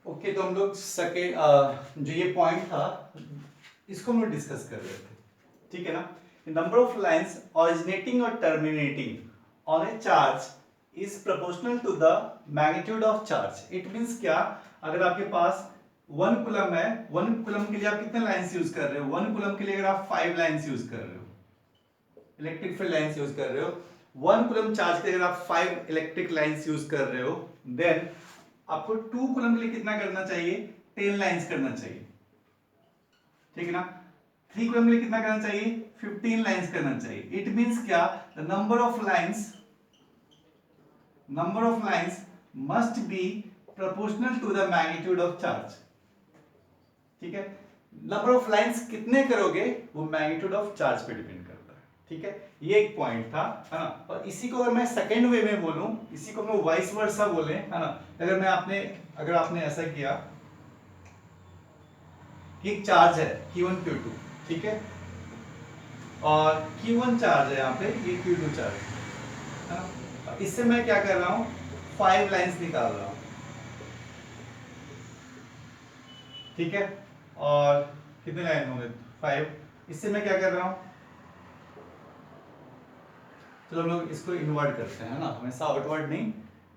Okay, तो हम लोग जो ये पॉइंट था इसको हम लोग डिस्कस कर रहे थे, ठीक है ना। नंबर ऑफ लाइंस ऑरिजिनेटिंग और terminating on a charge is proportional to the magnitude of charge. It means क्या, अगर आपके पास 1 कूलम है, 1 कूलम के लिए आप कितने लाइंस यूज कर रहे हो? 1 कूलम के लिए अगर आप 5 लाइंस यूज कर रहे हो, इलेक्ट्रिक फील्ड लाइंस यूज कर रहे हो, 1 कूलम चार्ज के लिए अगर आप 5 इलेक्ट्रिक लाइंस यूज कर रहे हो, देन आपको 2 कूलम के लिए कितना करना चाहिए? 10 लाइंस करना चाहिए, ठीक है ना। 3 कूलम के लिए कितना करना चाहिए? 15 लाइंस करना चाहिए। इट मींस क्या, the number of lines must be proportional to the magnitude of charge, ठीक है। नंबर ऑफ लाइंस कितने करोगे वो मैग्नीट्यूड ऑफ चार्ज पे डिपेंड करता है, ठीक है। ये एक पॉइंट था, है ना। और इसी को अगर मैं सेकेंड वे में बोलूं, इसी को मैं वाइस वर्सा बोले, है ना। अगर आपने ऐसा किया कि एक चार्ज है Q1 Q2, ठीक है, और Q1 चार्ज है यहाँ पे, ये Q2 चार्ज है ना। इससे मैं क्या कर रहा हूँ, 5 लाइंस निकाल रहा हूँ, ठीक है। और कितने लाइन होंगे? 5। इससे मैं क्या कर रहा हूँ, चलो हम लोग इसको इन्वर्ट करते हैं, है ना, हमेशा आउटवर्ड नहीं,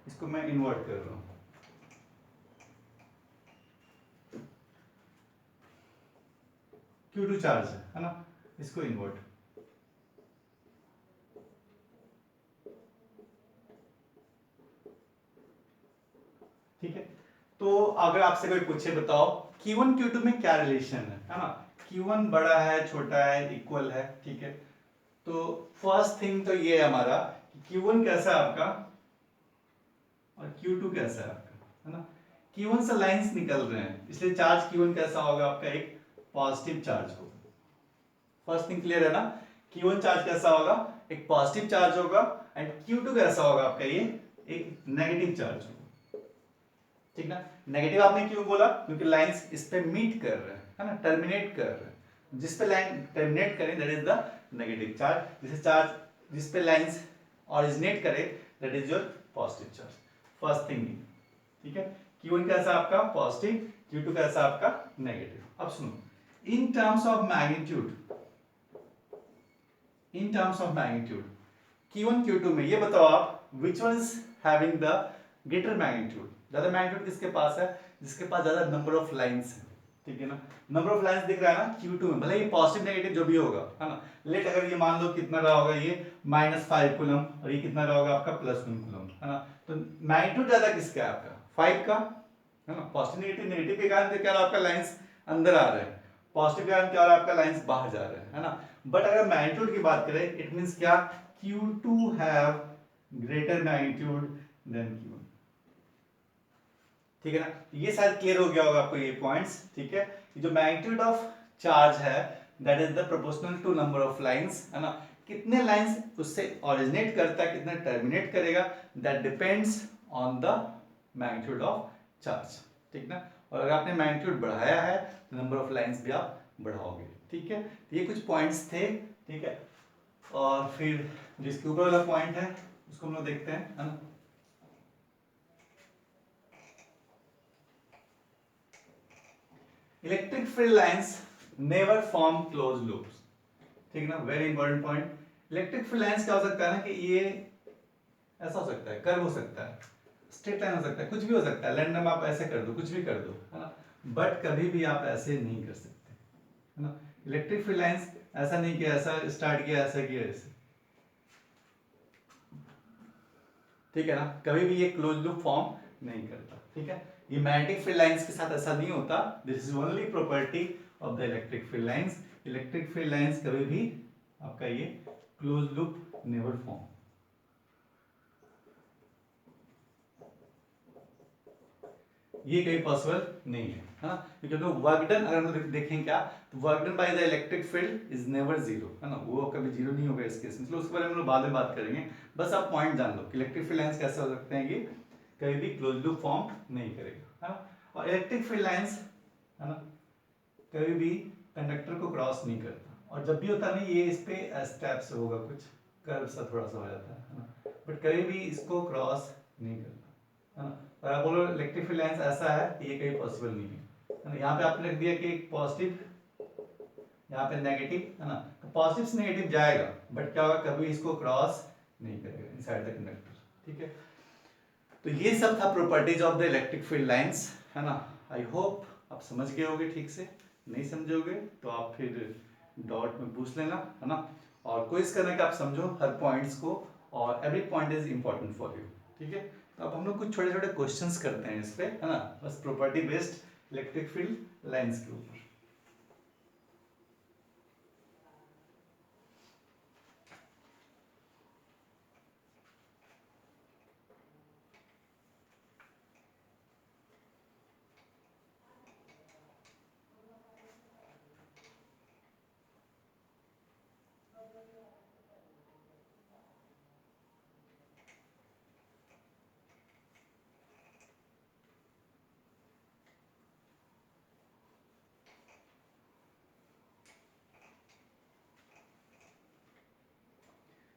इसको मैं इन्वर्ट कर रहा हूँ। Q2 चार्ज है ना, इसको इन्वर्ट, ठीक है। तो अगर आपसे कोई पूछे बताओ Q1 Q2 में क्या रिलेशन है ना, Q1 बड़ा है, छोटा है, इक्वल है, ठीक है। तो फर्स्ट थिंग तो ये है हमारा कि Q1 कैसा है आपका और Q2 कैसा है आपका, है ना। Q1 से लाइंस निकल रहे हैं, इसलिए चार्ज Q1 कैसा होगा आपका? एक पॉजिटिव चार्ज होगा। फर्स्ट थिंग क्लियर है ना। Q1 चार्ज कैसा होगा? एक पॉजिटिव चार्ज होगा। एंड Q2 कैसा होगा आपका? ये एक नेगेटिव चार्ज होगा, ठीक ना। नेगेटिव आपने क्यों बोला? क्योंकि लाइंस इस पे मीट कर रहे हैं, है ना, टर्मिनेट कर रहे हैं। जिस पे लाइन टर्मिनेट करे that is the negative charge, जिस पे लाइंस ऑरिजिनेट करे that is your positive charge. First thing, ठीक है। Q1 कैसा आपका? पॉजिटिव, Q2 कैसा आपका? नेगेटिव। अब सुनो, in terms of magnitude, Q1 Q2 में ये बताओ आप, which one is having the greater magnitude? ज्यादा मैग्नीट्यूड किसके पास है? जिसके पास ज्यादा नंबर ऑफ लाइंस है, ठीक है ना। नंबर ऑफ लाइंस दिख रहा है ना Q2 में, भले ये पॉजिटिव नेगेटिव जो भी होगा, है ना। लेट अगर ये मान लो कितना रहा होगा, ये -5 कूलम, और ये कितना रहा होगा आपका? +1 कूलम, है ना। तो मैग्नीट्यूड ज्यादा किसका है? आपका 5 का, है ना। पॉजिटिव नेगेटिव, नेगेटिव के कारण क्या रहा आपका? लाइंस अंदर आ रहे हैं, पॉजिटिव के कारण क्या हो रहा है आपका? लाइंस बाहर जा रहे हैं, है ना। बट अगर मैग्नीट्यूड की बात करें, इट मींस क्या? Q2 have greater magnitude than Q1, ठीक है ना। ये शायद क्लियर हो गया होगा आपको ये पॉइंट्स, ठीक है। जो मैग्नीट्यूड ऑफ चार्ज है that is the proportional to number of lines, है ना। कितने लाइंस उससे ऑरिजिनेट करता है, कितने टर्मिनेट करेगा, that depends on the magnitude of charge, ठीक ना। और अगर आपने मैग्नीट्यूड बढ़ाया है तो नंबर ऑफ लाइंस भी आप बढ़ाओगे, ठीक है। ये कुछ पॉइंट्स थे, ठीक है। और फिर जिसके ऊपर वाला पॉइंट है उसको हम लोग देखते हैं, है ना। Electric field lines never form close loops, ठीक है ना, very important point. Electric field lines क्या हो सकता है ना, कि ये ऐसा हो सकता है, कर्व हो सकता है, स्ट्रेट लाइन हो सकता है, कुछ भी हो सकता है, रैंडम आप ऐसे कर दो, कुछ भी कर दो, है ना। बट कभी भी आप ऐसे नहीं कर सकते, है ना। इलेक्ट्रिक फील्ड लाइंस ऐसा नहीं किया, ऐसा स्टार्ट किया, ऐसा किया, ऐसे, ठीक है ना। कभी भी ये क्लोज लूप फॉर्म नहीं करता, ठीक है। ये मैग्नेटिक फील्ड लाइंस के साथ ऐसा नहीं होता। This is only property of the electric field lines. Electric field lines कभी भी आपका ये क्लोज लूप नेवर फॉर्म। ये कहीं पॉसिबल नहीं है ना, क्योंकि वर्क डन अगर हम देखें क्या, तो work done by the electric field is never zero, है ना। वो कभी जीरो नहीं होगा इस केस में, चलो उसके बारे में हम लोग बाद में बात करेंगे। बस आप पॉइंट जान लो कि इलेक्ट्रिक फील्ड लाइंस कैसे हो सकते हैं कि कभी भी क्लोज लूप फॉर्म नहीं करेगा, है ना। और इलेक्ट्रिक फील्ड लाइंस, है ना, कभी भी कंडक्टर को क्रॉस नहीं करता। और जब भी होता नहीं, ये इस पे स्टेप से होगा, कुछ कर्व सा थोड़ा सा हो जाता है ना, बट कभी भी इसको क्रॉस नहीं करता, है ना। और आप बोलो इलेक्ट्रिक फील्ड लाइंस ऐसा है, ये कहीं पॉसिबल नहीं है ना। यहाँ पे आपने रख दिया कि एक पॉजिटिव, यहाँ पे नेगेटिव, है ना। तो पॉजिटिव से नेगेटिव जाएगा, बट क्या होगा, कभी इसको क्रॉस नहीं करेगा इनसाइड द कंडक्टर, ठीक है। तो ये सब था properties of the electric field lines, है ना। आई होप आप समझ गए होगे ठीक से। नहीं समझोगे तो आप फिर डॉट में पूछ लेना, है ना। और क्विज करने का आप समझो हर पॉइंट्स को, और every point is important for you, ठीक है। तो अब हम लोग कुछ छोटे छोटे क्वेश्चंस करते हैं इस पे, है ना, बस property based electric field lines के ऊपर।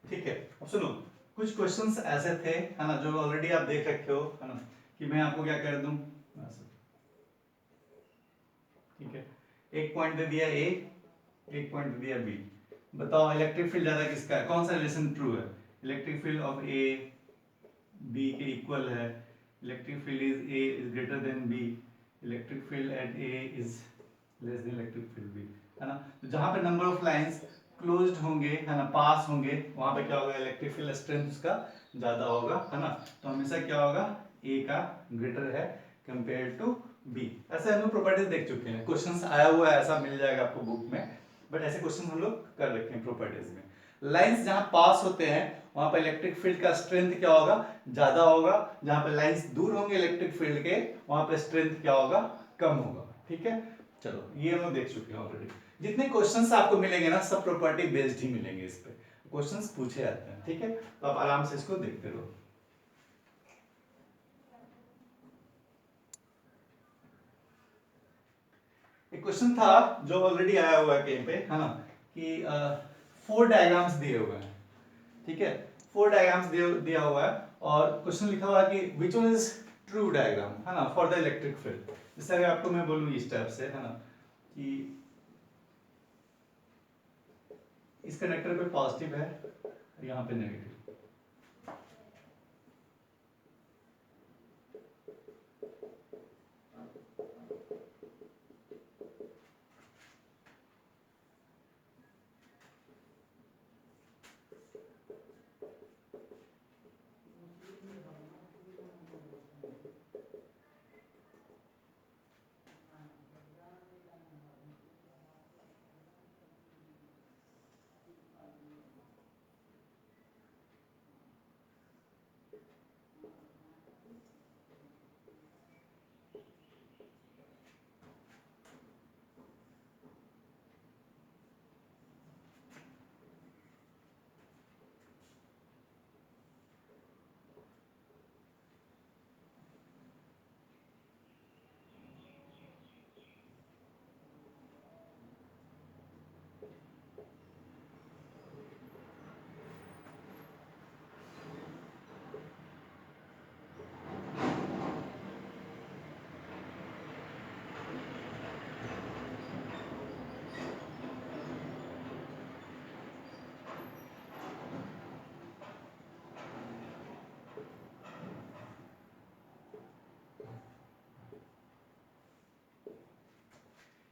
ठीक है, अब सुनो, कुछ क्वेश्चंस ऐसे थे, है ना, जो ऑलरेडी आप देख रखे हो, है ना, कि मैं आपको क्या कर दूं, ठीक है। एक पॉइंट दे दिया ए, एक पॉइंट दे दिया बी। बताओ इलेक्ट्रिक फील्ड ज्यादा किसका है, कौन सा रिलेशन ट्रू है। Electric field of A B के इक्वल है, electric field is A is greater than B, electric field at A is less than electric field B, है ना। तो जहां पे नंबर ऑफ लाइंस क्लोज्ड होंगे, है ना, पास होंगे, वहां पे क्या होगा, इलेक्ट्रिक फील्ड स्ट्रेंथ उसका ज्यादा होगा, है ना। तो हमेशा क्या होगा, ए का ग्रेटर है कंपेयर टू बी। ऐसे हम लोग प्रॉपर्टीज देख चुके हैं, क्वेश्चंस आया हुआ है, ऐसा मिल जाएगा आपको बुक में, बट ऐसे क्वेश्चन हम लोग कर रखे हैं प्रॉपर्टीज में। लाइंस जहां पास होते हैं वहां पर इलेक्ट्रिक फील्ड का स्ट्रेंथ क्या होगा, ज्यादा होगा। जहां पर लाइंस दूर होंगे इलेक्ट्रिक फील्ड के, वहां पर स्ट्रेंथ क्या होगा, कम होगा, ठीक है। चलो ये हम लोग देख चुके हैं ऑलरेडी। जितने क्वेश्चंस आपको मिलेंगे ना, सब प्रॉपर्टी बेस्ड ही मिलेंगे, इस पे क्वेश्चंस पूछे जाते हैं, ठीक है। तो आप आराम से इसको देखते रहो। एक क्वेश्चन था जो ऑलरेडी आया हुआ है कहीं पे, है ना, कि 4 डायग्राम्स दिए हुए हैं, ठीक है। 4 डायग्राम्स दिया हुआ है, और क्वेश्चन लिखा हुआ है कि which one is true diagram, है ना, फॉर द इलेक्ट्रिक फील्ड। जैसे अगर आपको मैं बोलूँ इस टाइप से, है ना, कि इस कंडक्टर पे पॉजिटिव है, यहाँ पे नेगेटिव।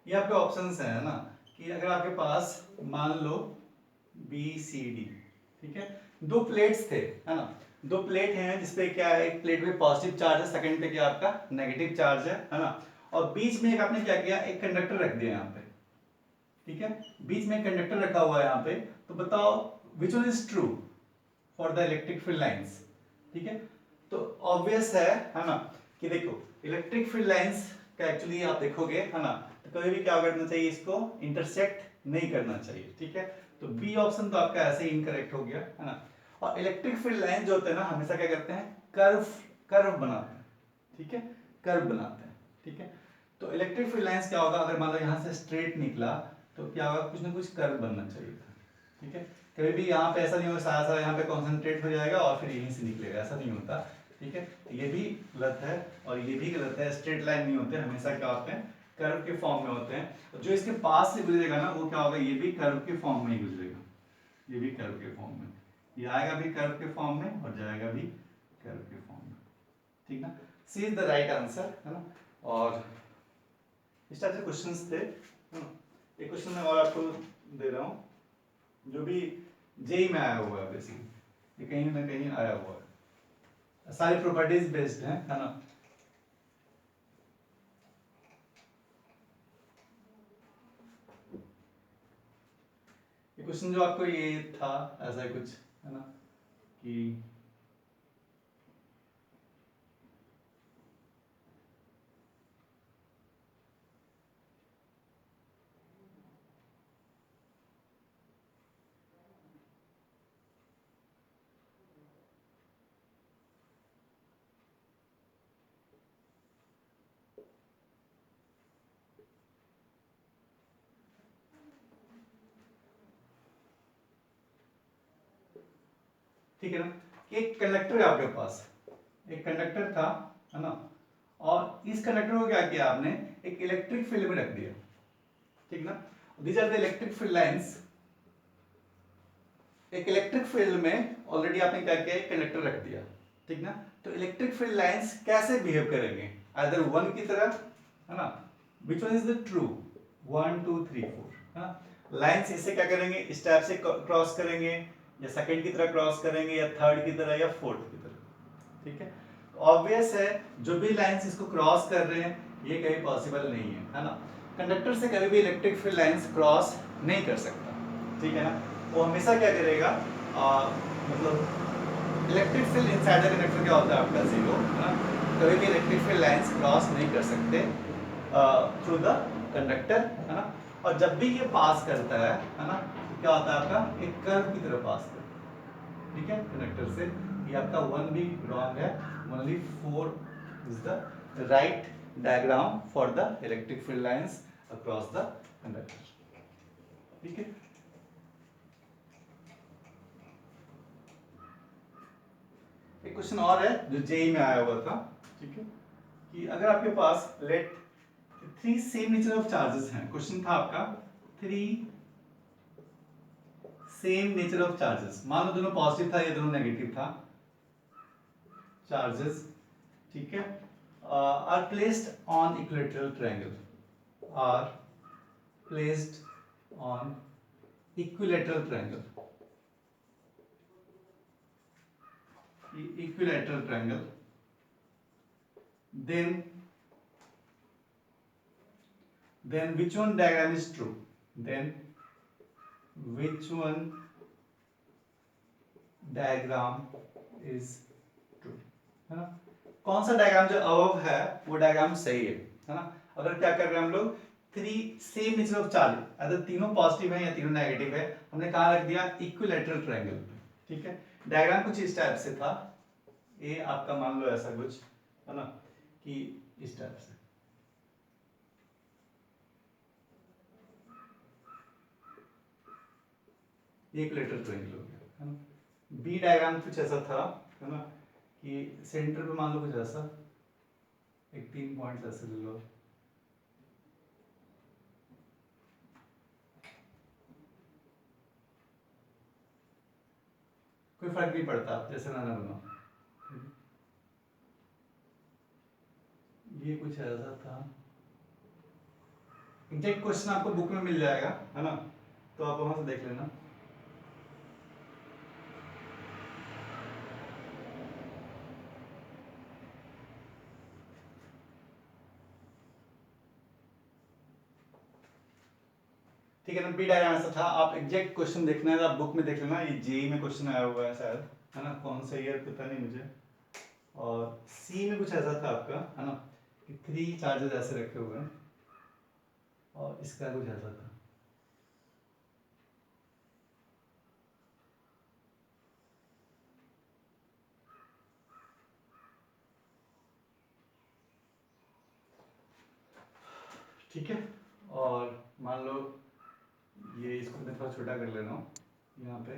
ये आपके ऑप्शंस हैं, है ना, कि अगर आपके पास मान लो बी सी डी, ठीक है, 2 प्लेट्स थे, है ना। 2 प्लेट हैं जिसपे क्या है, एक प्लेट पे पॉजिटिव चार्ज है, सेकंड पे क्या आपका नेगेटिव चार्ज है ना। और बीच में एक आपने क्या किया, एक कंडक्टर रख दिया यहाँ पे, ठीक है। बीच में एक कंडक्टर रखा हुआ है यहाँ पे। तो बताओ which one is true for the electric field lines, ठीक है। तो ऑब्वियस है ना, कि देखो इलेक्ट्रिक फील्ड लाइंस का एक्चुअली आप देखोगे, है ना, तो कभी भी क्या करना चाहिए, इसको इंटरसेक्ट नहीं करना चाहिए, ठीक है। तो बी ऑप्शन तो आपका ऐसे ही इनकरेक्ट हो गया, है ना। और इलेक्ट्रिक फील्ड लाइन जो होते हैं ना, हमेशा क्या करते हैं, कर्व कर्व बनाते हैं, ठीक है, कर्व बनाते हैं, ठीक है। तो इलेक्ट्रिक फील्ड लाइंस क्या होगा, अगर मान लो यहाँ से स्ट्रेट निकला तो क्या होगा, कुछ ना कुछ कर्व बनना चाहिए था, ठीक है। कभी भी यहाँ पे ऐसा नहीं होगा सारा सारा यहाँ पे कॉन्सेंट्रेट हो जाएगा और फिर यहीं से निकलेगा, ऐसा नहीं होता। ठीक है, ये भी गलत है और ये भी गलत है। स्ट्रेट लाइन नहीं होते, हमेशा क्या होते हैं, कर्व के फॉर्म में होते हैं। जो इसके पास से गुजरेगा ना वो क्या होगा, ये भी कर्व के फॉर्म में ही गुजरेगा, ये भी कर्व के फॉर्म में, ये आएगा भी कर्व के फॉर्म में और जाएगा भी कर्व के फॉर्म में, ठीक ना। सी इज द राइट आंसर, है ना। और इस टाइप से क्वेश्चंस थे, है ना। एक क्वेश्चन मैं और आपको दे रहा हूँ, जो भी जेई में आया हुआ है, बेसिकली ये कहीं ना कहीं आया हुआ है, सारी प्रॉपर्टीज बेस्ड है ना। ये क्वेश्चन जो आपको ये था ऐसा कुछ, है ना, कि ठीक है ना, कि एक कंडक्टर है आपके पास, एक कंडक्टर था, है ना, और इस कंडक्टर को क्या किया आपने, एक इलेक्ट्रिक फील्ड में रख दिया, ठीक ना। These are the electric field lines. एक इलेक्ट्रिक फील्ड में ऑलरेडी आपने क्या किया, एक कंडक्टर रख दिया, ठीक ना। तो इलेक्ट्रिक फील्ड लाइंस कैसे बिहेव करेंगे, आइदर वन की तरह, है ना, which one is the true, 1 2 3 4, है ना। लाइंस इससे क्या करेंगे, इस टाइप से क्रॉस करेंगे, या सेकंड की तरह क्रॉस करेंगे, या थर्ड की तरह, या फोर्थ की तरह, ठीक है। ऑब्वियस है जो भी लाइंस इसको क्रॉस कर रहे हैं ये कभी पॉसिबल नहीं है ना। कंडक्टर से कभी भी इलेक्ट्रिक फील्ड लाइंस क्रॉस नहीं कर सकता, ठीक है ना। वो हमेशा क्या करेगा, मतलब electric field inside the conductor क्या होता है आपका, जीरो, है ना। कभी भी इलेक्ट्रिक फील्ड लाइंस क्रॉस नहीं कर सकते थ्रू द कंडक्टर, है ना। और जब भी ये पास करता है ना, तो क्या होता है आपका, एक कर्व की तरह पास करता है, ठीक है, कंडक्टर से। ये आपका वन भी रॉन्ग है, only 4 is the right diagram for the electric field lines across the conductor, ठीक है। एक क्वेश्चन और है जो जेई में आया हुआ था, ठीक है, कि अगर आपके पास let 3 same nature of charges हैं, क्वेश्चन था आपका 3 सेम नेचर ऑफ चार्जेस, मान लो दोनों पॉजिटिव था, ये दोनों नेगेटिव था, चार्जेस, ठीक है, are placed on equilateral triangle, are placed on equilateral triangle, equilateral triangle, then which one diagram is true, then which one diagram is true, है ना। कौन सा डायग्राम जो अबव है वो डायग्राम सही है ना। अगर क्या कर रहे हैं हम लोग, 3 सेम नेचर ऑफ चार्ज, अगर तीनों पॉजिटिव है या तीनों नेगेटिव है, हमने कहाँ रख दिया, इक्विलेटरल ट्रायंगल पे, ठीक है। डायग्राम कुछ इस टाइप से था, ये आपका मान लो ऐसा कुछ, है ना, कि इस टाइप से, एक लेटर ट्रायंगल हो गया, है ना। बी डायग्राम कुछ ऐसा था, है ना, कि सेंटर पे मान लो कुछ ऐसा, एक 3 पॉइंट्स ऐसे ले लो, कोई फर्क नहीं पड़ता, आप जैसे ना बनाओ। ये कुछ ऐसा था, एग्जैक्ट क्वेश्चन आपको बुक में मिल जाएगा, है ना, तो आप वहां से देख लेना। ठीक है ना, बी डायग्राम ऐसा था, आप एग्जैक्ट क्वेश्चन देखना है तो आप बुक में देख लेना, ये जेई में क्वेश्चन आया हुआ है शायद, है ना, कौन सा ईयर पता नहीं मुझे। और सी में कुछ ऐसा था आपका, है ना, कि 3 चार्जेस ऐसे रखे हुए हैं और इसका कुछ ऐसा था। ठीक है, और मान लो ये, इसको मैं थोड़ा छोटा कर लेना हूँ यहाँ पे,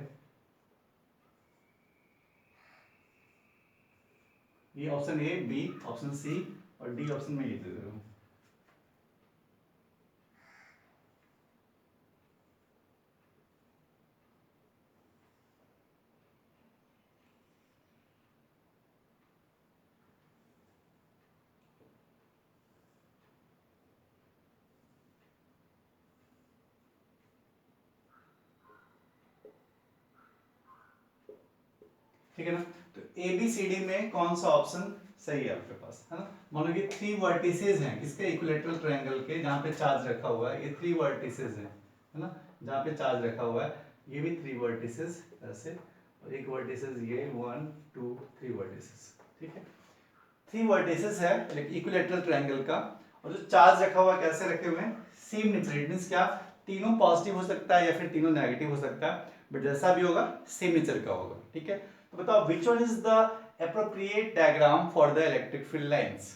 ये option A, B, option C और डी ऑप्शन में ये दे रहा हूँ। ठीक है ना। तो ए बी सी डी में कौन सा ऑप्शन सही है आपके पास, है ना। मान लो कि 3 वर्टिसेस हैं किसके, इक्विलेटरल ट्रायंगल के, जहाँ पे चार्ज रखा हुआ है। ये 3 वर्टिसेस हैं, है ना, जहाँ पे चार्ज रखा हुआ है। ये भी 3 वर्टिसेस ऐसे, और एक वर्टिसेस ये 1 2 3 वर्टिसेस। ठीक है, 3 वर्टिसेस है इक्विलेटरल ट्रायंगल का। और जो चार्ज रखा हुआ है कैसे रखे हुए हैं, सेम नेचर। इट मींस क्या, तीनों पॉजिटिव हो सकता है या फिर तीनों नेगेटिव हो सकता है, बट जैसा भी होगा सेम नेचर का होगा। ठीक है, तो बताओ which one is the appropriate diagram for the electric field lines.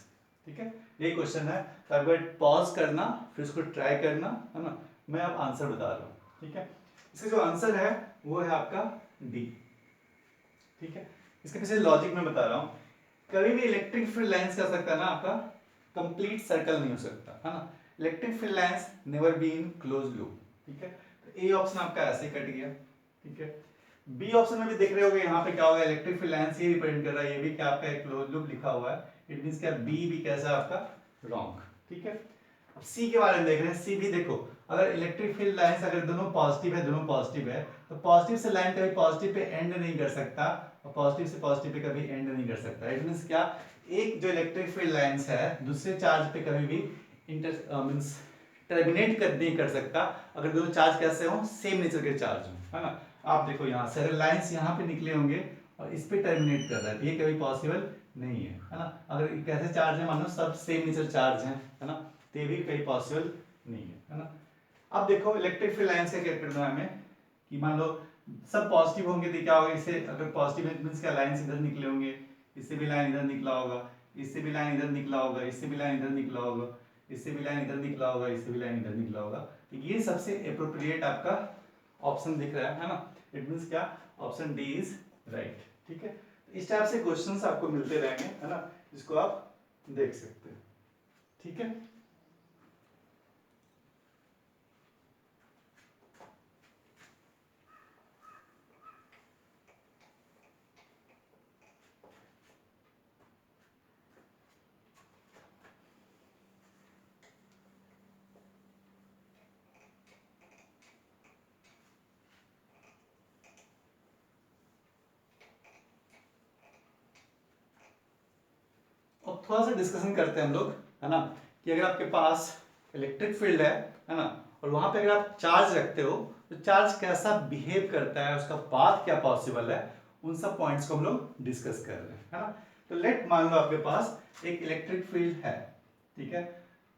ठीक है, ये क्वेश्चन है। तो आपको पॉज करना, फिर उसको ट्राई करना, है ना। मैं अब आंसर बता रहा हूँ। ठीक है, इसका जो आंसर है वो है आपका डी। ठीक है, इसके पीछे लॉजिक मैं बता रहा हूँ। कभी भी इलेक्ट्रिक फील्ड लाइंस कर सकता है ना आपका, कंप्लीट सर्कल नहीं हो सकता, है ना। Electric field lines never be in close loop. ठीक है, तो ए ऑप्शन आपका ऐसे ही कट गया। ठीक है, बी ऑप्शन में भी देख रहे होगे यहाँ पे क्या होगा, इलेक्ट्रिक फील्ड लाइंस ये रिप्रेजेंट कर रहा है, ये भी क्या आपका क्लोज लूप लिखा हुआ है। इट मींस क्या, बी भी कैसा आपका रॉन्ग। ठीक है, अब सी के बारे में देख रहे हैं। सी भी देखो, अगर इलेक्ट्रिक फील्ड लाइंस अगर दोनों पॉजिटिव है, दोनों पॉजिटिव है, तो पॉजिटिव से लाइन कभी पॉजिटिव पे एंड नहीं कर सकता, और पॉजिटिव से पॉजिटिव पे कभी एंड नहीं कर सकता। इट मींस क्या, एक जो इलेक्ट्रिक फील्ड लाइंस है दूसरे चार्ज पे कभी भी मींस टर्मिनेट नहीं कर सकता, अगर दोनों चार्ज कैसे हो, सेम नेचर के चार्ज हो, है ना। आप देखो यहाँ से अगर लाइंस यहाँ पे निकले होंगे और इस पे टर्मिनेट कर रहा है, ये कभी पॉसिबल नहीं है ना। अगर कैसे चार्ज है, मान लो सब सेम नेचर चार्ज है ना, तो ये भी कहीं पॉसिबल नहीं है ना। अब देखो इलेक्ट्रिक फील्ड लाइंस का क्या करना है हमें, कि मान लो सब पॉजिटिव होंगे तो क्या होगा, इससे अगर पॉजिटिव मींस क्या, लाइंस इधर निकले होंगे, इससे भी लाइन इधर निकला होगा, इससे भी लाइन इधर निकला होगा, इससे भी लाइन इधर निकला होगा, इससे भी लाइन इधर निकला होगा, इससे भी लाइन इधर निकला होगा। तो ये सबसे एप्रोप्रिएट आपका ऑप्शन दिख रहा है ना। इट मींस क्या, ऑप्शन डी इज राइट। ठीक है, तो इस टाइप से क्वेश्चंस आपको मिलते रहेंगे, है ना, जिसको आप देख सकते हैं। ठीक है, और थोड़ा सा डिस्कशन करते हैं हम लोग, है ना, कि अगर आपके पास इलेक्ट्रिक फील्ड है ना, और वहां पे अगर आप चार्ज रखते हो तो चार्ज कैसा बिहेव करता है, उसका पाथ क्या पॉसिबल है, उन सब पॉइंट्स को हम लोग डिस्कस कर रहे हैं, है ना। तो लेट मान लो आपके पास एक इलेक्ट्रिक फील्ड है। ठीक है,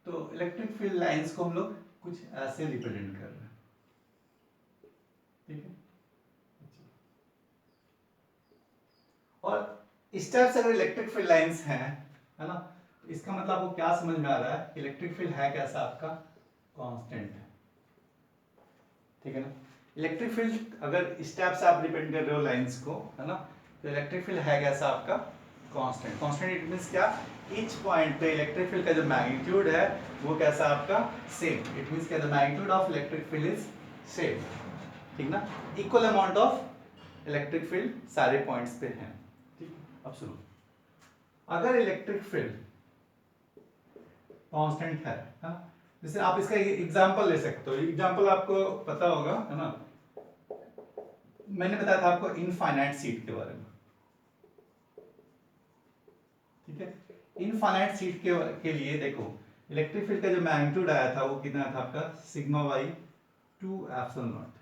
तो इलेक्ट्रिक फील्ड लाइंस को हम लोग कुछ ऐसे रिप्रेजेंट कर रहे हैं। ठीक है, और इस टाइप से अगर इलेक्ट्रिक फील्ड लाइंस हैं, है ना, तो इसका मतलब आपको क्या समझ में आ रहा है, इलेक्ट्रिक फील्ड है कैसा आपका, कांस्टेंट है। ठीक है ना, इलेक्ट्रिक फील्ड अगर इस टाइप से आप रिप्रेजेंट कर रहे हो लाइंस को, है ना, तो इलेक्ट्रिक फील्ड है कैसा आपका, कांस्टेंट। कांस्टेंट इट मींस क्या, ईच पॉइंट पे इलेक्ट्रिक फील्ड का जो मैग्नीट्यूड है वो कैसा आपका, सेम। इट मींस क्या, the magnitude of electric field is same. ठीक ना, equal amount of electric field सारे पॉइंट्स पे है। ठीक है, अब सुनो, अगर इलेक्ट्रिक फील्ड कांस्टेंट है ना, जैसे आप इसका एग्जांपल ले सकते हो। एग्जांपल आपको पता होगा, है ना, मैंने बताया था आपको इनफाइनाइट सीट के बारे में। ठीक है, इनफाइनाइट सीट के लिए देखो, इलेक्ट्रिक फील्ड का जो मैग्नीट्यूड आया था वो कितना था आपका, सिग्मा बाई 2 एप्सिलॉन नॉट।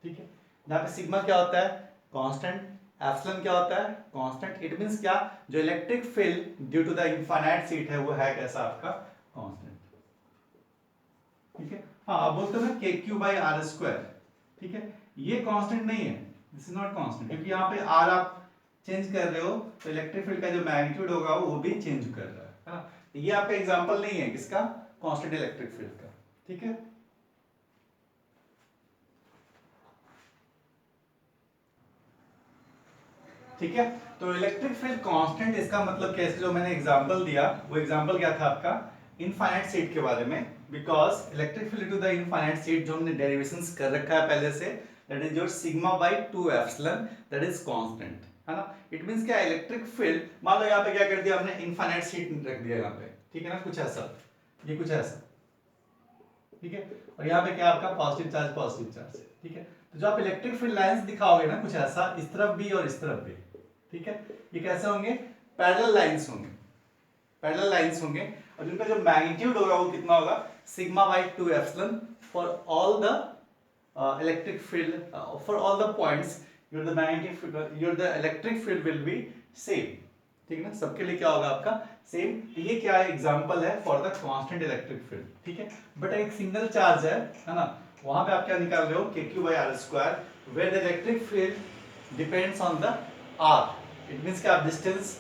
ठीक है, जहाँ पे सिग्मा क्या होता है, कांस्टेंट, एप्सिलॉन क्या होता है, कांस्टेंट। इट मींस क्या, जो electric field due to the infinite sheet है वो है कैसा आपका, कांस्टेंट। ठीक है, हाँ आप बोलते हो ना के क्यू बाई आर स्क्वायर। ठीक है, ये कांस्टेंट नहीं है, दिस इज नॉट कांस्टेंट, क्योंकि यहाँ पे आर आप चेंज कर रहे हो तो इलेक्ट्रिक फील्ड का जो मैग्नीट्यूड होगा वो भी चेंज कर रहा है ना। ये आपका एग्जांपल नहीं है किसका, कांस्टेंट इलेक्ट्रिक फील्ड का। ठीक है, ठीक है। तो इलेक्ट्रिक फील्ड कांस्टेंट, इसका मतलब कैसे, जो मैंने एग्जांपल दिया वो एग्जांपल क्या था आपका, इनफाइनाइट सीट के बारे में, because electric field to the infinite sheet जो हमने डेरिवेशंस कर रखा है पहले से, that is your sigma by 2 epsilon, that is constant, है ना। इट मींस क्या, इलेक्ट्रिक फील्ड, मान लो यहाँ पे क्या कर दिया हमने, इनफाइनाइट सीट रख दिया यहाँ पे, ठीक है ना, कुछ ऐसा, ये कुछ ऐसा, ठीक है, और यहाँ पे क्या आपका पॉजिटिव चार्ज, ठीक है। तो जो आप इलेक्ट्रिक फील्ड लाइंस दिखाओगे ना कुछ ऐसा, इस तरफ भी और इस तरफ भी, ठीक है, ये कैसे होंगे, पैरेलल लाइंस होंगे, पैरेलल लाइंस होंगे, और जिनका जो मैग्नीट्यूड होगा वो कितना होगा, sigma by 2 epsilon for all the electric field, for all the points your the magnetic your the electric field will be same, ठीक है ना, सबके लिए क्या होगा आपका सेम। ये क्या है, एग्जांपल है for the constant electric field, ठीक है। बट एक सिंगल चार्ज है ना, वहां पे आप क्या निकाल रहे हो, kq/r², where the electric field depends on the r, it means कि आप डिस्टेंस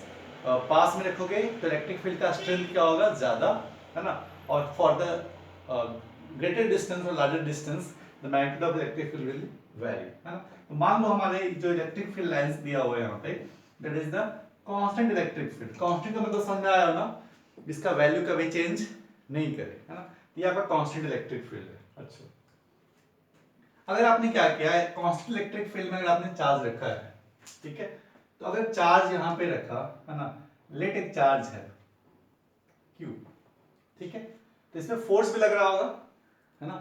पास में रखोगे तो इलेक्ट्रिक फील्ड का स्ट्रेंथ क्या होगा, ज्यादा, है ना, और फॉर द ग्रेटर डिस्टेंस और larger distance the magnitude of electric field will very, है ना। तो मान लो हमारे जो इलेक्ट्रिक फील्ड लाइंस दिया हुआ है यहाँ पे, that is the constant electric field, constant का मतलब समझ में आया ना, इसका वैल्यू कभी चेंज नहीं करे, है ना, ये आपका कांस्टेंट इलेक्ट्रिक फील्ड है। अच्छा, अगर आपने क्या किया है, कांस्टेंट इलेक्ट्रिक फील्ड में अगर आपने चार्ज रखा है, ठीक है, तो अगर चार्ज यहां पे रखा है ना, लेट एक चार्ज है Q, ठीक है, तो इसमें फोर्स भी लग रहा होगा, है ना,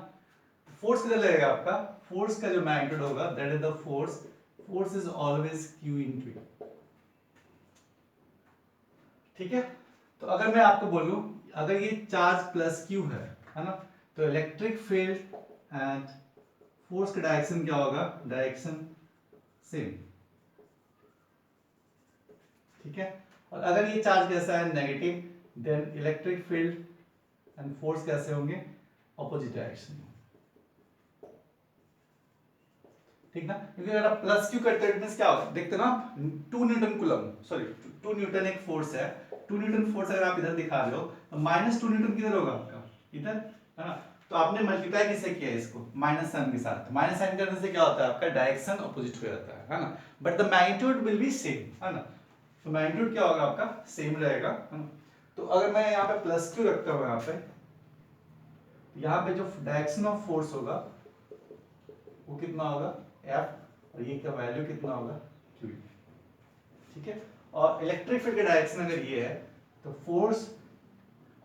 फोर्स किधर लगेगा आपका, फोर्स का जो मैग्नीट्यूड होगा that is the force is always Q into E, ठीक है। तो अगर मैं आपको बोलूं, अगर ये चार्ज प्लस Q है ना, तो इलेक्ट्रिक फील्ड एंड फोर्स का डायरेक्शन क्या होगा, डायरेक्शन सेम, ठीक है। और अगर ये चार्ज कैसा है, negative, then electric field and force कैसे होंगे, ऑपोजिट डायरेक्शन, ठीक ना, क्योंकि अगर आप प्लस क्यू करते हो क्या होगा, देखते ना, 2 न्यूटन कूलम, सॉरी 2 न्यूटन एक फोर्स है, 2 न्यूटन फोर्स अगर आप इधर दिखा रहे हो तो -2 न्यूटन किधर होगा आपका, इधर, है ना। तो आपने मल्टीप्लाई किससे किया है इसको, माइनस साइन के साथ, माइनस साइन करने से क्या होता है, आपका डायरेक्शन अपोजिट हो जाता है ना, but the magnitude will be same, है ना। तो मैग्नीट्यूड क्या होगा आपका, सेम रहेगा, है ना। तो अगर मैं यहाँ पे प्लस क्यू रखता हूँ, यहाँ पे जो डायरेक्शन ऑफ फोर्स होगा वो कितना होगा, F, और ये का वैल्यू कितना होगा, Q, ठीक है। और इलेक्ट्रिक फील्ड का डायरेक्शन अगर ये है तो फोर्स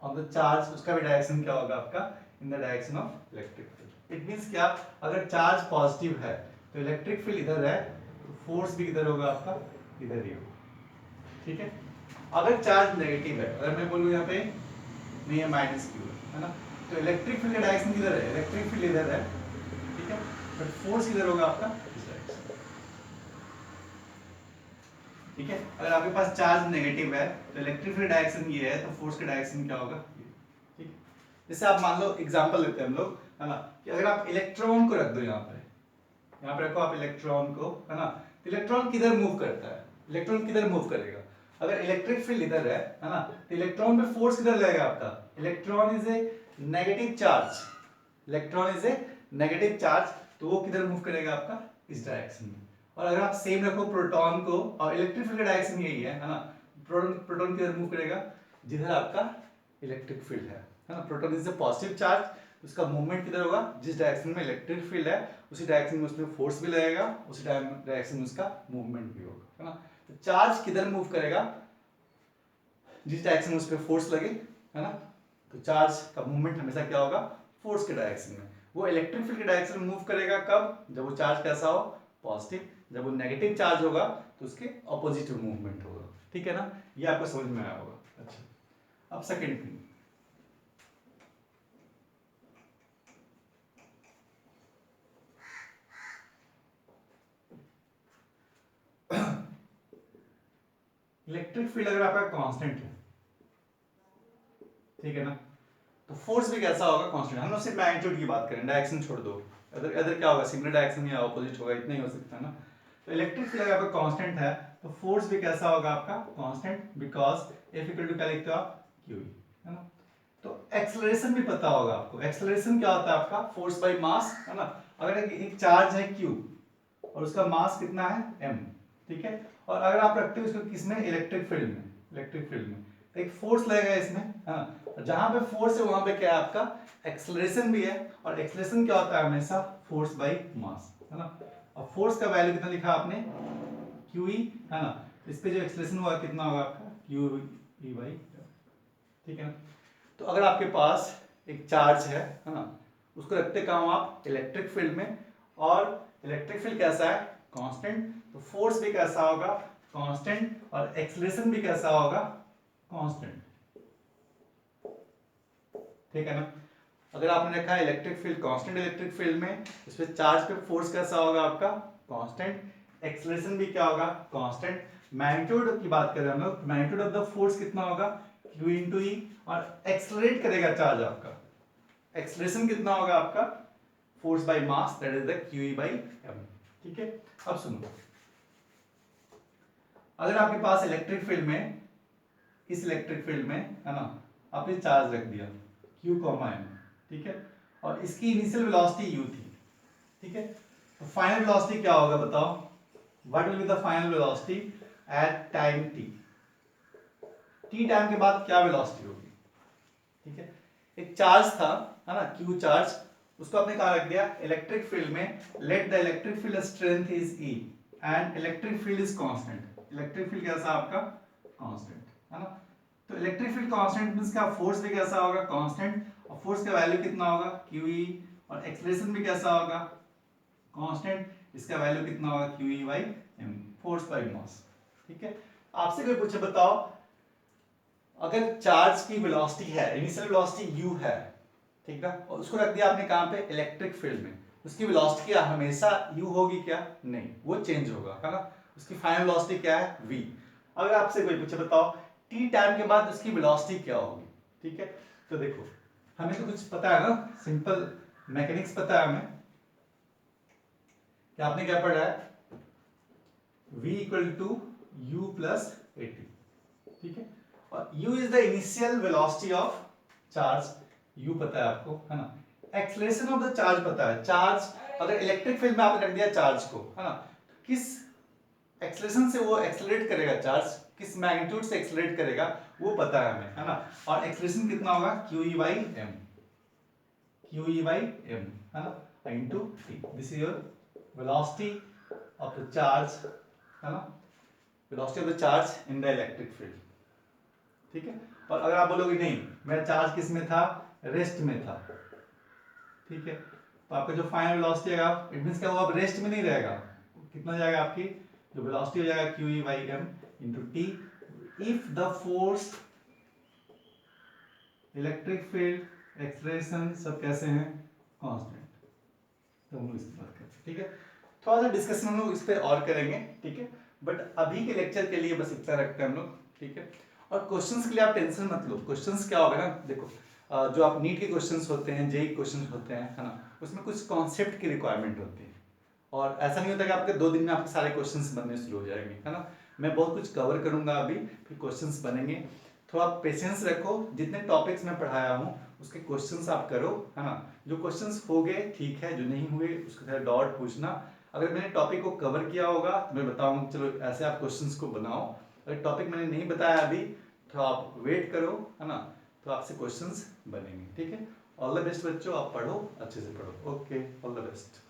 ऑन द चार्ज, उसका भी डायरेक्शन क्या होगा आपका, in the direction of electric field. It means क्या, अगर चार्ज पॉजिटिव है तो इलेक्ट्रिक फील्ड इधर है, तो फोर्स भी किधर होगा आपका, इधर ही होगा, ठीक है। अगर चार्ज नेगेटिव है, अगर मैं बोलूँ यहाँ पे नहीं है, -Q है ना, तो इलेक्ट्रिक फील्ड का डायरेक्शन किधर है, इलेक्ट्रिक फील्ड इधर है, ठीक है, बट फोर्स किधर होगा आपका, इस डायरेक्शन, ठीक है। अगर आपके पास चार्ज नेगेटिव है तो इलेक्ट्रिक फील्ड डायरेक्शन ये है, तो फोर्स का डायरेक्शन क्या होगा, ये, ठीक है। जैसे आप मान लो एग्जांपल लेते हैं हम लोग, है ना, कि अगर आप इलेक्ट्रॉन को रख दो यहाँ पे रखो आप इलेक्ट्रॉन को, है ना, तो इलेक्ट्रॉन किधर मूव करता है, इलेक्ट्रॉन किधर मूव करेगा, अगर इलेक्ट्रिक फील्ड इधर है ना, तो इलेक्ट्रॉन पे फोर्स किधर लगेगा आपका, electron is a negative charge, electron is a negative charge, तो वो किधर मूव करेगा आपका, इस डायरेक्शन में। और अगर आप सेम रखो प्रोटॉन को, और इलेक्ट्रिक फील्ड का डायरेक्शन यही है ना, प्रोटॉन किधर मूव करेगा, जिधर आपका इलेक्ट्रिक फील्ड है ना, proton is a positive charge, उसका मूवमेंट किधर होगा, जिस डायरेक्शन में इलेक्ट्रिक फील्ड है उसी डायरेक्शन में उसमें फोर्स भी लगेगा, उसी डायरेक्शन में उसका मूवमेंट भी होगा, है ना। तो चार्ज किधर मूव करेगा, जिस डायरेक्शन में उस पर फोर्स लगे, है ना, तो चार्ज का मूवमेंट हमेशा क्या होगा, फोर्स के डायरेक्शन में। वो इलेक्ट्रिक फील्ड के डायरेक्शन में मूव करेगा कब, जब वो चार्ज कैसा हो, पॉजिटिव, जब वो नेगेटिव चार्ज होगा तो उसके ऑपोजिट मूवमेंट होगा, ठीक है ना, ये आपको समझ में आया होगा। अच्छा, अब सेकेंड थिंग, इलेक्ट्रिक फील्ड अगर आपका कांस्टेंट है, ठीक है ना, तो फोर्स भी कैसा होगा, कांस्टेंट। हम लोग सिर्फ मैग्नीट्यूड की बात करें, डायरेक्शन छोड़ दो, अदर अदर क्या होगा, सिग्नल डायरेक्शन या ऑपोजिट होगा, इतना ही हो सकता है ना। तो इलेक्ट्रिक फील्ड अगर आपका कांस्टेंट है तो फोर्स भी कैसा होगा आपका, constant, because F equal to क्या लिखते हो आप, Q, है ना। तो एक्सेलरेशन भी पता होगा आपको, एक्सेलरेशन क्या होता है आपका, फोर्स बाय मास, है ना। अगर एक चार्ज है Q और उसका मास कितना है m, ठीक है, और अगर आप रखते हो इसको किसमें, इलेक्ट्रिक फील्ड में, इलेक्ट्रिक फील्ड में, तो एक फोर्स लगेगा इसमें, है ना। जहां पे फोर्स है वहां पे क्या है आपका एक्सेलरेशन भी है, और एक्सेलरेशन क्या होता है हमेशा फोर्स बाई मास, है ना। और फोर्स का वैल्यू कितना लिखा आपने, QE, है ना। इस पे जो एक्सेलरेशन हुआ कितना होगा आपका QE बाई, ठीक है ना। तो अगर आपके पास एक चार्ज है ना, उसको रखते कहाँ हो आप, इलेक्ट्रिक फील्ड में, और इलेक्ट्रिक फील्ड कैसा है, कांस्टेंट, तो फोर्स भी कैसा होगा, कांस्टेंट, और एक्सेलरेशन भी कैसा होगा, कांस्टेंट, ठीक है ना। अगर आपने रखा है electric field constant electric field में, इस पे चार्ज पे फोर्स कैसा होगा आपका, कांस्टेंट, एक्सेलरेशन भी क्या होगा, कांस्टेंट, मैग्नीट्यूड की बात करें हम लोग, मैग्नीट्यूड ऑफ द फोर्स कितना होगा, Q इंटू ई, और एक्सेलरेट करेगा चार्ज आपका, एक्सेलरेशन कितना होगा आपका, force by mass, that is the QE by m, ठीक है। अब सुनो, अगर आपके पास इलेक्ट्रिक फील्ड में, इस इलेक्ट्रिक फील्ड में, है ना, आपने चार्ज रख दिया Q, m, ठीक है, और इसकी इनिशियल वेलोसिटी u थी, ठीक है, तो फाइनल वेलोसिटी क्या होगा बताओ, what will be the final velocity at time t, t time के बाद क्या वेलोसिटी होगी, ठीक है। एक चार्ज था, है ना, Q चार्ज, उसको आपने कहा रख दिया इलेक्ट्रिक फील्ड में, let the electric field strength is E and electric field is constant, electric field कैसा आपका, कांस्टेंट, है ना। तो इलेक्ट्रिक फील्ड कांस्टेंट मींस क्या, फोर्स भी कैसा होगा, कांस्टेंट, और फोर्स का वैल्यू कितना होगा, QE, और एक्सेलरेशन भी कैसा होगा, कांस्टेंट, इसका वैल्यू कितना होगा, QE by m, force by mass, ठीक है। आपसे कोई पूछे बताओ, अगर चार्ज की वेलोसिटी है, इनिशियल वेलोसिटी u है, ठीक है, और उसको रख दिया आपने कहां पे, इलेक्ट्रिक फील्ड में, उसकी वेलोसिटी क्या हमेशा u होगी क्या, नहीं, वो चेंज होगा, है ना। उसकी फाइनल वेलोसिटी क्या है, v। अगर आपसे कोई पूछे बताओ t टाइम के बाद उसकी वेलोसिटी क्या होगी, ठीक है, तो देखो हमें तो कुछ पता है ना, सिंपल मैकेनिक्स पता है हमें, कि आपने क्या पढ़ा है, v equal to u plus at, ठीक है, और u is the initial velocity of charge, u पता है आपको, है ना। एक्सेलरेशन ऑफ द चार्ज पता है, चार्ज अगर इलेक्ट्रिक फील्ड में आपने रख दिया चार्ज को, है ना, किस एक्सेलरेशन से वो एक्सेलरेट करेगा चार्ज, किस मैग्नीट्यूड से एक्सेलरेट करेगा वो पता है हमें, है ना। और एक्सेलरेशन कितना होगा, QE by m, QE by m, है ना, into t, this is your velocity of the charge, है ना, velocity of the charge in the electric field, ठीक है। और अगर आप बोलोगे नहीं मेरा चार्ज किस में था, रेस्ट में था, ठीक है, तो आपका जो फाइनल वेलोसिटी आएगा, इट मींस क्या, वो अब रेस्ट में नहीं रहेगा, कितना जाएगा, आपकी जो वेलोसिटी हो जाएगा QE by m into t, if the force, electric field, acceleration सब कैसे हैं, कांस्टेंट, तो हम लोग इस बात करते हैं, ठीक है। थोड़ा सा डिस्कशन हम लोग इस पे और करेंगे, ठीक है, बट अभी के लेक्चर के लिए बस इतना रखते हैं हम लोग, ठीक है। और क्वेश्चंस के लिए आप टेंशन मत लो, क्वेश्चंस क्या होगा ना, देखो जो आप नीट के क्वेश्चंस होते हैं, जेई क्वेश्चंस होते हैं, है ना, उसमें कुछ कॉन्सेप्ट की रिक्वायरमेंट होती है, और ऐसा नहीं होता कि आपके 2 दिन में आपके सारे क्वेश्चंस बनने शुरू हो जाएंगे, है ना। मैं बहुत कुछ कवर करूंगा अभी, फिर क्वेश्चंस बनेंगे, थोड़ा पेशेंस रखो, जितने टॉपिक्स मैं पढ़ाया हूँ उसके क्वेश्चंस आप करो, है ना। जो क्वेश्चंस हो गए ठीक है, जो नहीं हुए उसके थोड़ा डाउट पूछना, अगर मैंने टॉपिक को कवर किया होगा तो मैं बताऊंगा चलो ऐसे आप क्वेश्चंस को बनाओ, अगर टॉपिक मैंने नहीं बताया अभी तो आप वेट करो, है ना, तो आपसे क्वेश्चंस बनेंगे, ठीक है। ऑल द बेस्ट बच्चों, आप पढ़ो, अच्छे से पढ़ो, ओके, ऑल द बेस्ट।